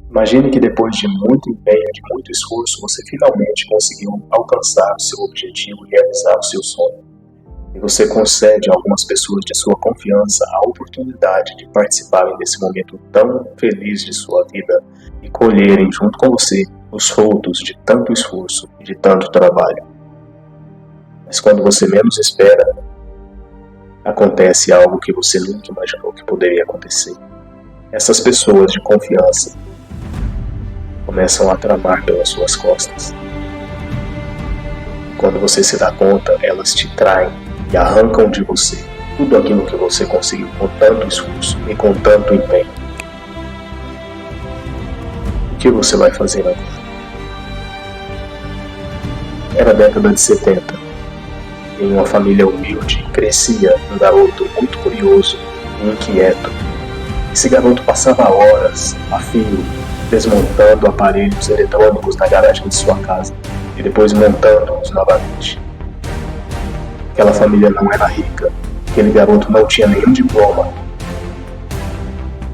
Imagine que depois de muito empenho, de muito esforço, você finalmente conseguiu alcançar o seu objetivo e realizar o seu sonho. E você concede a algumas pessoas de sua confiança a oportunidade de participarem desse momento tão feliz de sua vida e colherem junto com você os frutos de tanto esforço e de tanto trabalho. Mas quando você menos espera, acontece algo que você nunca imaginou que poderia acontecer. Essas pessoas de confiança começam a tramar pelas suas costas. Quando você se dá conta, elas te traem e arrancam de você tudo aquilo que você conseguiu com tanto esforço e com tanto empenho. O que você vai fazer agora? Era a década de 70. Em uma família humilde, crescia um garoto muito curioso e inquieto. Esse garoto passava horas a fio desmontando aparelhos eletrônicos na garagem de sua casa e depois montando-os novamente. Aquela família não era rica, aquele garoto não tinha nenhum diploma.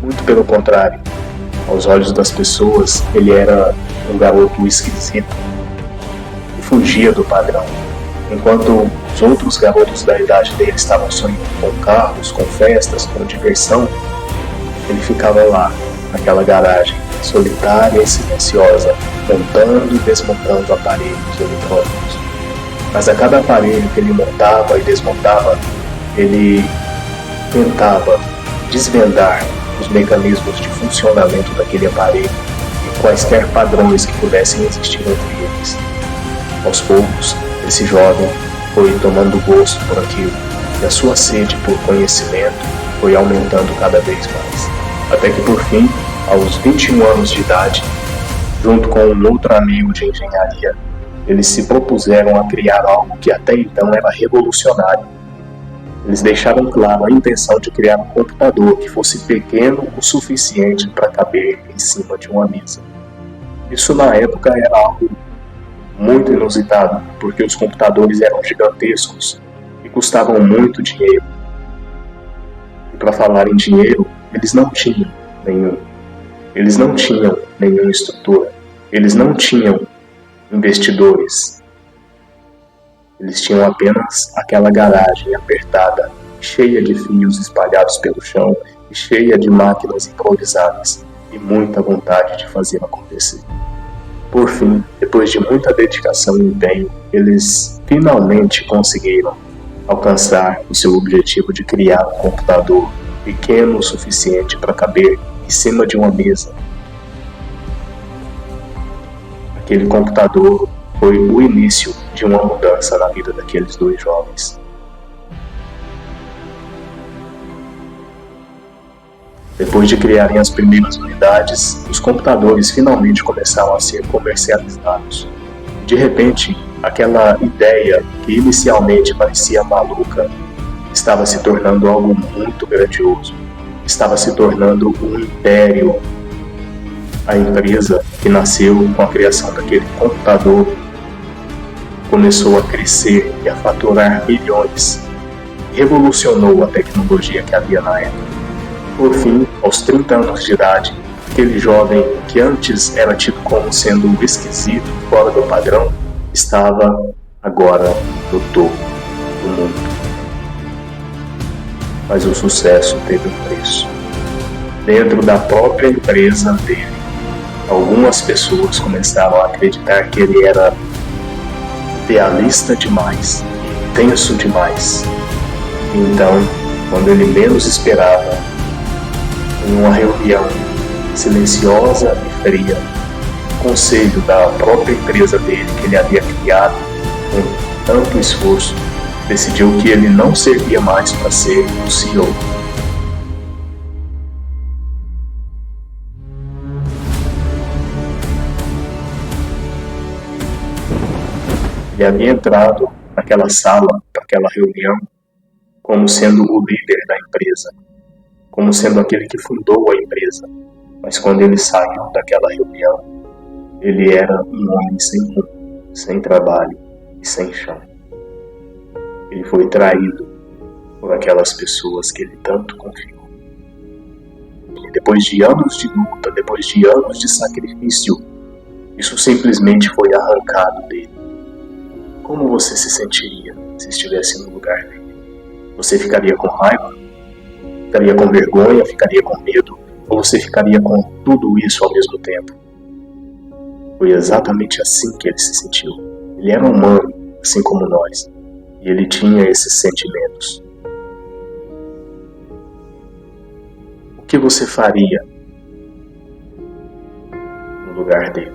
Muito pelo contrário, aos olhos das pessoas, ele era um garoto esquisito e fugia do padrão. Enquanto os outros garotos da idade dele estavam sonhando com carros, com festas, com diversão, ele ficava lá, naquela garagem, solitária e silenciosa, montando e desmontando aparelhos eletrônicos. Mas a cada aparelho que ele montava e desmontava, ele tentava desvendar os mecanismos de funcionamento daquele aparelho e quaisquer padrões que pudessem existir entre eles. Aos poucos, esse jovem foi tomando gosto por aquilo, e a sua sede por conhecimento foi aumentando cada vez mais. Até que por fim, aos 21 anos de idade, junto com um outro amigo de engenharia, eles se propuseram a criar algo que até então era revolucionário. Eles deixaram claro a intenção de criar um computador que fosse pequeno o suficiente para caber em cima de uma mesa. Isso na época era algo muito inusitado, porque os computadores eram gigantescos e custavam muito dinheiro. E para falar em dinheiro, eles não tinham nenhum. Eles não tinham nenhuma estrutura. Eles não tinham investidores. Eles tinham apenas aquela garagem apertada, cheia de fios espalhados pelo chão e cheia de máquinas improvisadas e muita vontade de fazer acontecer. Por fim, depois de muita dedicação e empenho, eles finalmente conseguiram alcançar o seu objetivo de criar um computador pequeno o suficiente para caber em cima de uma mesa. Aquele computador foi o início de uma mudança na vida daqueles dois jovens. Depois de criarem as primeiras unidades, os computadores finalmente começaram a ser comercializados. De repente, aquela ideia que inicialmente parecia maluca estava se tornando algo muito grandioso. Estava se tornando um império. A empresa que nasceu com a criação daquele computador começou a crescer e a faturar milhões. Revolucionou a tecnologia que havia na época. Por fim, aos 30 anos de idade, aquele jovem que antes era tido como sendo esquisito, fora do padrão, estava agora no topo do mundo. Mas o sucesso teve um preço. Dentro da própria empresa dele, algumas pessoas começaram a acreditar que ele era idealista demais, intenso demais. Então, quando ele menos esperava, em uma reunião silenciosa e fria, o conselho da própria empresa dele, que ele havia criado com tanto esforço, decidiu que ele não servia mais para ser o CEO. Ele havia entrado naquela sala, naquela reunião, como sendo o líder da empresa, como sendo aquele que fundou a empresa. Mas quando ele saiu daquela reunião, ele era um homem sem rumo, sem trabalho e sem chão. Ele foi traído por aquelas pessoas que ele tanto confiou. depois de anos de luta, depois de anos de sacrifício, isso simplesmente foi arrancado dele. Como você se sentiria se estivesse no lugar dele? Você ficaria com raiva? Ficaria com vergonha? Ficaria com medo? Ou você ficaria com tudo isso ao mesmo tempo? Foi exatamente assim que ele se sentiu. Ele era humano, assim como nós, e ele tinha esses sentimentos. O que você faria no lugar dele?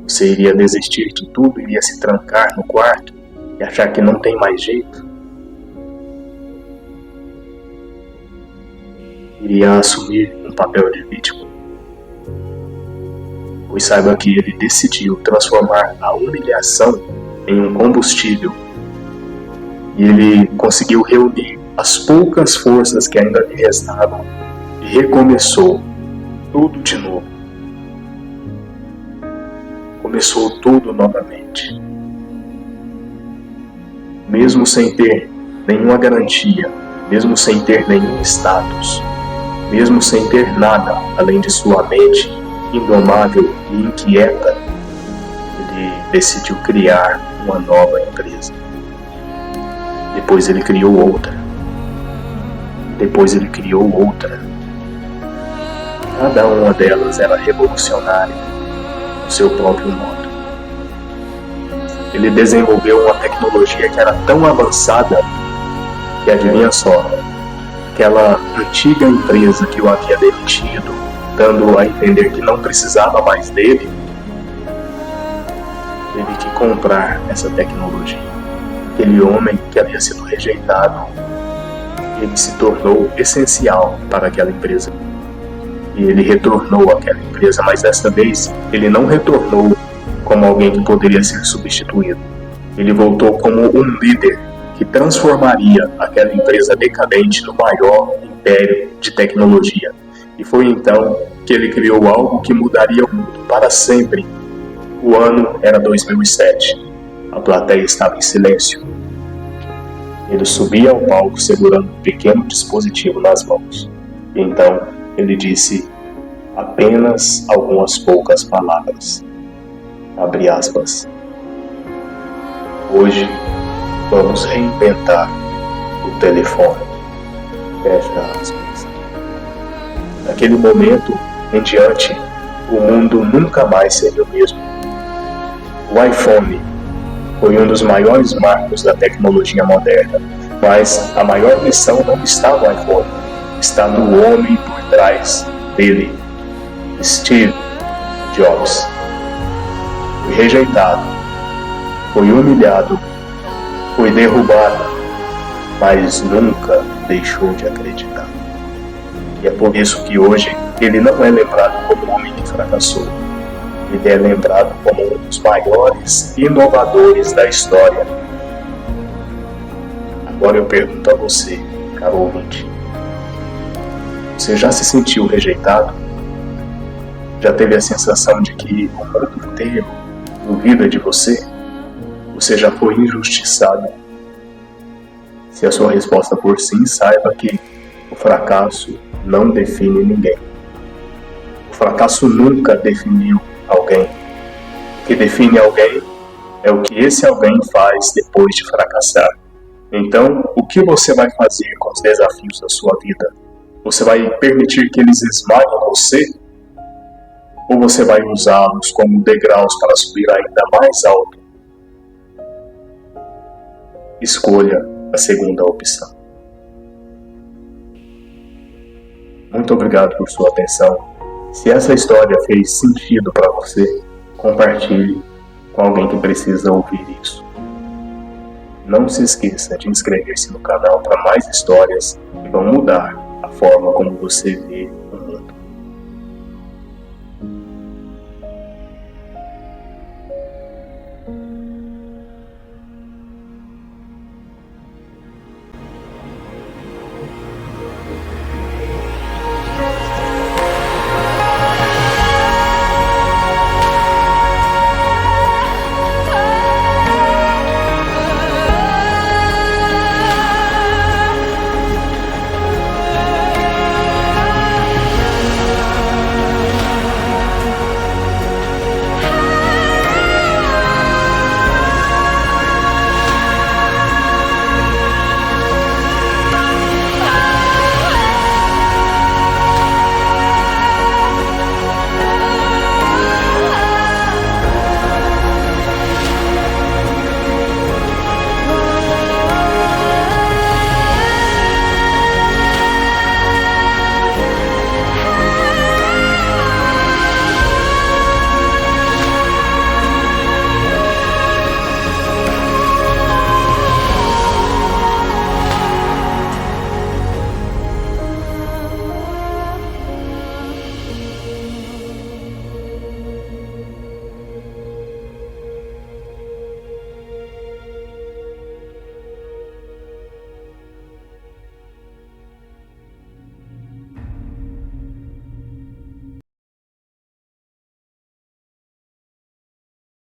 Você iria desistir de tudo, iria se trancar no quarto e achar que não tem mais jeito? Iria assumir um papel de vítima? Pois saiba que ele decidiu transformar a humilhação em um combustível. E ele conseguiu reunir as poucas forças que ainda lhe restavam e recomeçou tudo de novo. Começou tudo novamente. Mesmo sem ter nenhuma garantia, mesmo sem ter nenhum status, mesmo sem ter nada além de sua mente indomável e inquieta, ele decidiu criar uma nova empresa. Depois ele criou outra. Depois ele criou outra. Cada uma delas era revolucionária no seu próprio modo. Ele desenvolveu uma tecnologia que era tão avançada que, adivinha só, aquela antiga empresa que o havia demitido, dando a entender que não precisava mais dele, teve que comprar essa tecnologia. Aquele homem que havia sido rejeitado, ele se tornou essencial para aquela empresa. E ele retornou àquela empresa, mas desta vez ele não retornou como alguém que poderia ser substituído. Ele voltou como um líder que transformaria aquela empresa decadente no maior império de tecnologia. E foi então que ele criou algo que mudaria o mundo para sempre. O ano era 2007. A plateia estava em silêncio. Ele subia ao palco segurando um pequeno dispositivo nas mãos. E então ele disse apenas algumas poucas palavras. Abre aspas. Hoje vamos reinventar o telefone. Fecha aspas. Naquele momento em diante, o mundo nunca mais seria o mesmo. O iPhone foi um dos maiores marcos da tecnologia moderna, mas a maior lição não está no iPhone, está no homem por trás dele, Steve Jobs. Foi rejeitado, foi humilhado, foi derrubado, mas nunca deixou de acreditar. E é por isso que hoje ele não é lembrado como um homem que fracassou. Ele é lembrado como um dos maiores inovadores da história. Agora eu pergunto a você, caro ouvinte, você já se sentiu rejeitado? Já teve a sensação de que o mundo inteiro duvida de você? Você já foi injustiçado? Se a sua resposta for sim, saiba que o fracasso não define ninguém. O fracasso nunca definiu alguém. O que define alguém é o que esse alguém faz depois de fracassar. Então, o que você vai fazer com os desafios da sua vida? Você vai permitir que eles esmaguem você? Ou você vai usá-los como degraus para subir ainda mais alto? Escolha a segunda opção. Muito obrigado por sua atenção. Se essa história fez sentido para você, compartilhe com alguém que precisa ouvir isso. Não se esqueça de inscrever-se no canal para mais histórias que vão mudar a forma como você vê